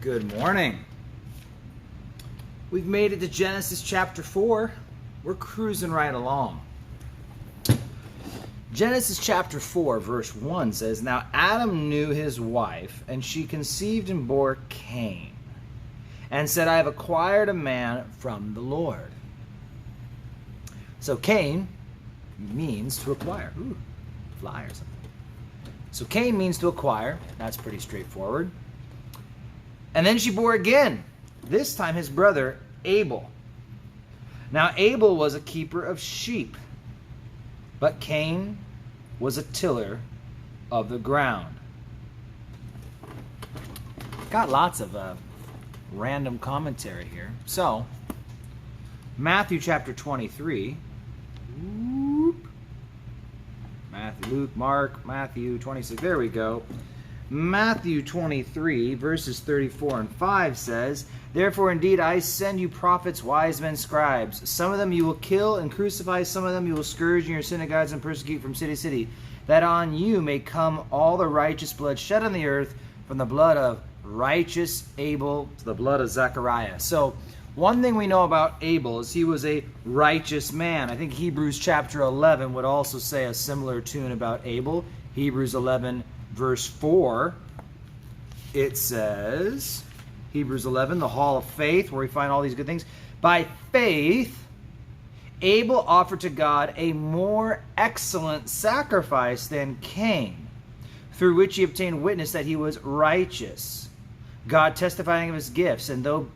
Good morning. We've made it to Genesis chapter 4. We're cruising right along. Genesis chapter 4 verse 1 says, "Now Adam knew his wife, and she conceived and bore Cain, and said, I have acquired a man from the Lord." So Cain means to acquire. Ooh, fly or something. So Cain means to acquire. That's pretty straightforward. And then she bore again, this time his brother Abel. Now Abel was a keeper of sheep, but Cain was a tiller of the ground. Got lots of random commentary here. So, Matthew chapter 23. Matthew, Luke, Mark, Matthew 26. There we go. Matthew 23, verses 34 and 5 says, "Therefore indeed I send you prophets, wise men, scribes. Some of them you will kill and crucify, some of them you will scourge in your synagogues and persecute from city to city, that on you may come all the righteous blood shed on the earth, from the blood of righteous Abel to the blood of Zechariah." So, one thing we know about Abel is he was a righteous man. I think Hebrews chapter 11 would also say a similar tune about Abel. Hebrews 11 verse 4, it says, Hebrews 11, the hall of faith, where we find all these good things. "By faith, Abel offered to God a more excellent sacrifice than Cain, through which he obtained witness that he was righteous, God testifying of his gifts, and through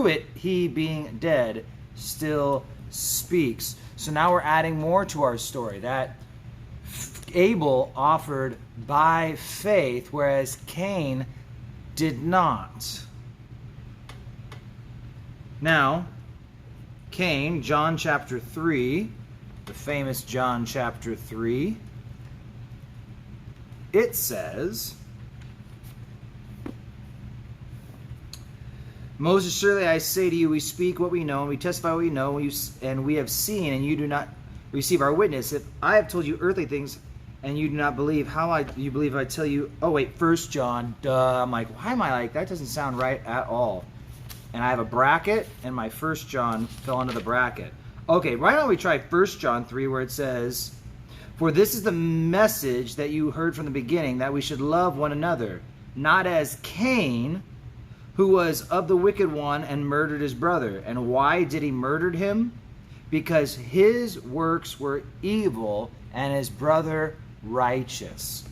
it he, being dead, still speaks." So now we're adding more to our story, that Abel offered by faith, whereas Cain did not. Now, Cain, John chapter 3, the famous John chapter 3, it says, "Most assuredly I say to you, we speak what we know, and we testify what we know, and we have seen, and you do not receive our witness. If I have told you earthly things, and you do not believe, how do you believe if I tell you?" Oh wait, 1 John, duh. I'm like, why am I like, that doesn't sound right at all. And I have a bracket, and my 1 John fell into the bracket. Okay, why don't we try 1 John 3, where it says, "For this is the message that you heard from the beginning, that we should love one another, not as Cain, who was of the wicked one and murdered his brother." And why did he murder him? Because his works were evil and his brother righteous.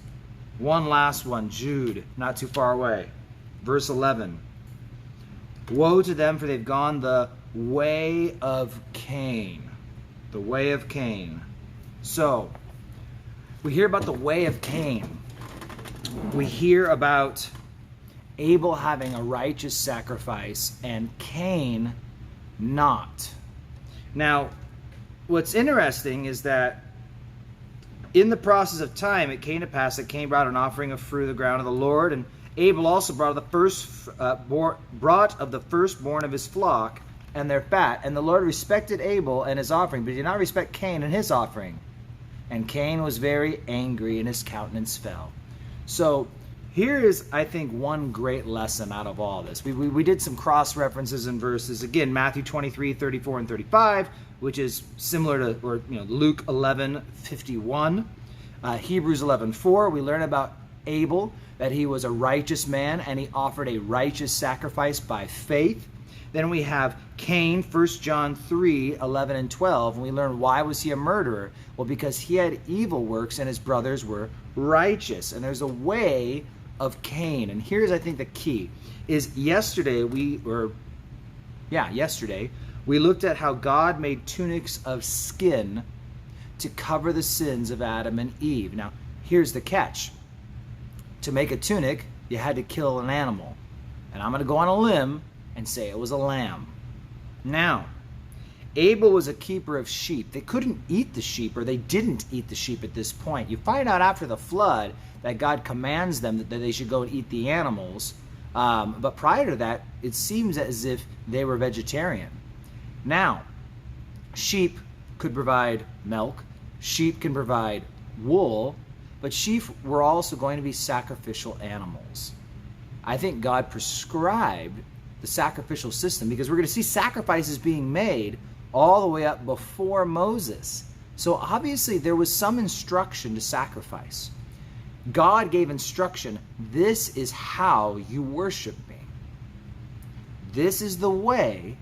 One last one, Jude, not too far away. Verse 11. "Woe to them, for they've gone the way of Cain." The way of Cain. So, we hear about the way of Cain. We hear about Abel having a righteous sacrifice and Cain not. Now, what's interesting is that in the process of time, it came to pass that Cain brought an offering of fruit of the ground of the Lord, and Abel also brought of the firstborn of his flock and their fat. And the Lord respected Abel and his offering, but he did not respect Cain and his offering. And Cain was very angry, and his countenance fell. So here is, I think, one great lesson out of all this. We did some cross references in verses. Again, Matthew 23, 34, and 35, which is similar to Luke 11, 51. Hebrews 11, 4, we learn about Abel, that he was a righteous man, and he offered a righteous sacrifice by faith. Then we have Cain, 1 John 3, 11, and 12, and we learn why was he a murderer? Well, because he had evil works, and his brothers were righteous. And there's a way of Cain. And here's, I think, the key is yesterday we looked at how God made tunics of skin to cover the sins of Adam and Eve. Now, here's the catch. To make a tunic, you had to kill an animal. And I'm going to go on a limb and say it was a lamb. Now, Abel was a keeper of sheep. They couldn't eat the sheep, or they didn't eat the sheep at this point. You find out after the flood that God commands them that they should go and eat the animals. But prior to that, it seems as if they were vegetarian. Now, sheep could provide milk. Sheep can provide wool. But sheep were also going to be sacrificial animals. I think God prescribed the sacrificial system because we're going to see sacrifices being made all the way up before Moses. So obviously there was some instruction to sacrifice. God gave instruction. This is how you worship me. This is the way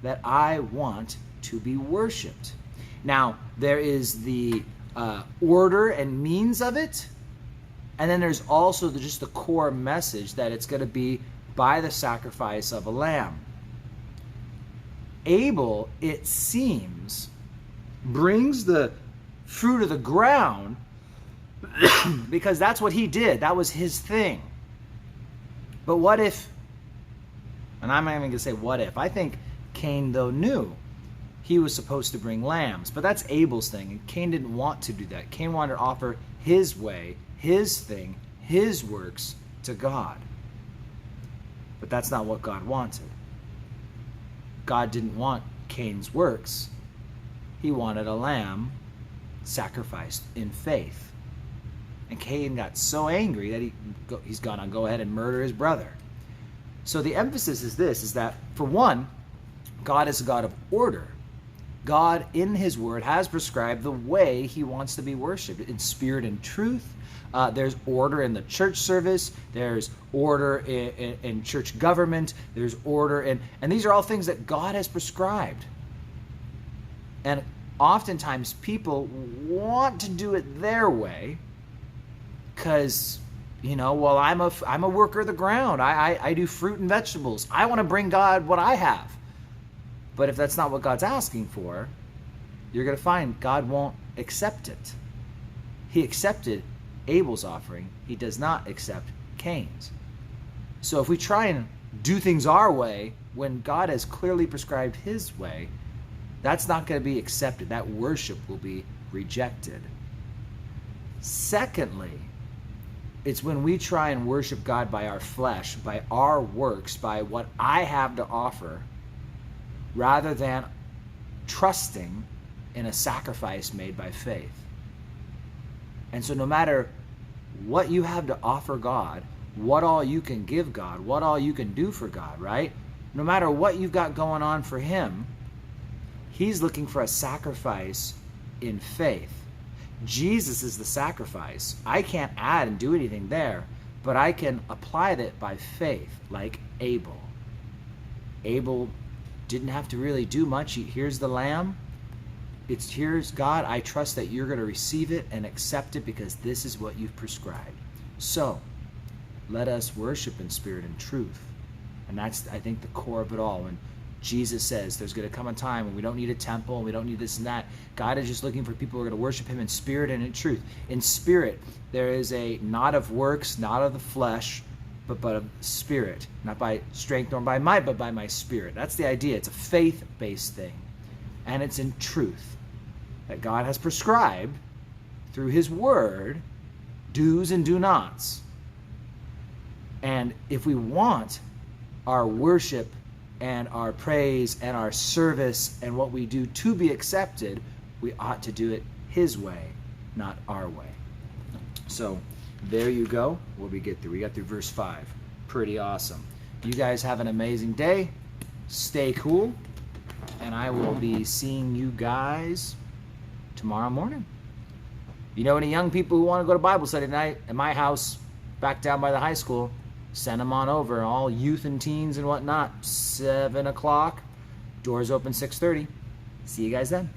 that I want to be worshiped. Now, there is the order and means of it. And then there's also just the core message that it's going to be by the sacrifice of a lamb. Abel, it seems, brings the fruit of the ground because that's what he did. That was his thing. But what if, and I'm not even going to say what if, I think Cain, though, knew he was supposed to bring lambs. But that's Abel's thing. And Cain didn't want to do that. Cain wanted to offer his way, his thing, his works to God. But that's not what God wanted. God didn't want Cain's works. He wanted a lamb sacrificed in faith. And Cain got so angry that he's gonna go ahead and murder his brother. So the emphasis is this, is that for one, God is a God of order. God in his word has prescribed the way he wants to be worshiped in spirit and truth. There's order in the church service. There's order in church government. There's order and these are all things that God has prescribed. And oftentimes people want to do it their way because, well, I'm a worker of the ground. I do fruit and vegetables. I want to bring God what I have. But if that's not what God's asking for, you're going to find God won't accept it. He accepted Abel's offering. He does not accept Cain's. So if we try and do things our way when God has clearly prescribed his way, that's not going to be accepted. That worship will be rejected. Secondly, it's when we try and worship God by our flesh, by our works, by what I have to offer, rather than trusting in a sacrifice made by faith. And so no matter what you have to offer God, what all you can give God, what all you can do for God, right? No matter what you've got going on for him, he's looking for a sacrifice in faith. Jesus is the sacrifice. I can't add and do anything there, but I can apply that by faith, like Abel. Abel didn't have to really do much. Here's the lamb. Here's God. I trust that you're going to receive it and accept it because this is what you've prescribed. So let us worship in spirit and truth. And that's, I think, the core of it all. When Jesus says there's going to come a time when we don't need a temple and we don't need this and that, God is just looking for people who are going to worship him in spirit and in truth. In spirit, there is a not of works, not of the flesh, but of spirit. Not by strength nor by might, but by my spirit. That's the idea. It's a faith-based thing. And it's in truth that God has prescribed through his word do's and do nots. And if we want our worship and our praise and our service and what we do to be accepted, we ought to do it his way, not our way. So there you go. What we get through? We got through verse 5. Pretty awesome. You guys have an amazing day. Stay cool. And I will be seeing you guys tomorrow morning. You know any young people who want to go to Bible study tonight at my house back down by the high school, send them on over. All youth and teens and whatnot. 7 o'clock. Doors open 6:30. See you guys then.